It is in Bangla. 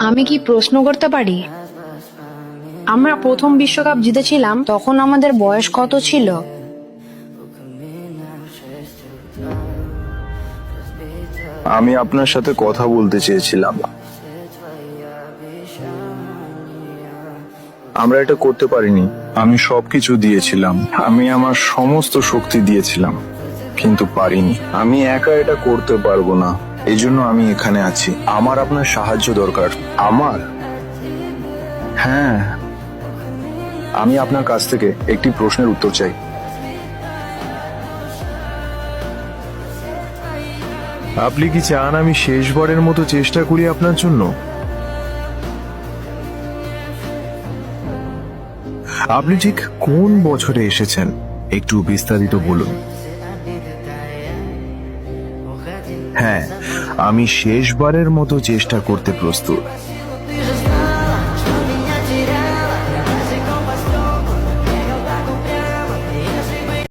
আমি কি প্রশ্ন করতে পারি? আমরা প্রথম বিশ্বকাপ জিতেছিলাম, তখন আমাদের বয়স কত ছিল? আমি আপনার সাথে কথা বলতে চেয়েছিলাম। আমরা এটা করতে পারিনি। আমি সবকিছু দিয়েছিলাম, আমি আমার সমস্ত শক্তি দিয়েছিলাম, কিন্তু পারিনি। আমি একা এটা করতে পারবো না, এই জন্য আমি এখানে আছি। আমার আপনার সাহায্য দরকার। আমার, হ্যাঁ, আমি আপনার কাছ থেকে একটি প্রশ্নের উত্তর চাই। আপনি কি চান আমি শেষবারের মতো চেষ্টা করি আপনার জন্য? আপনি ঠিক কোন বছরে এসেছেন একটু বিস্তারিত বলুন। হ্যাঁ, আমি শেষবারের মতো চেষ্টা করতে প্রস্তুত।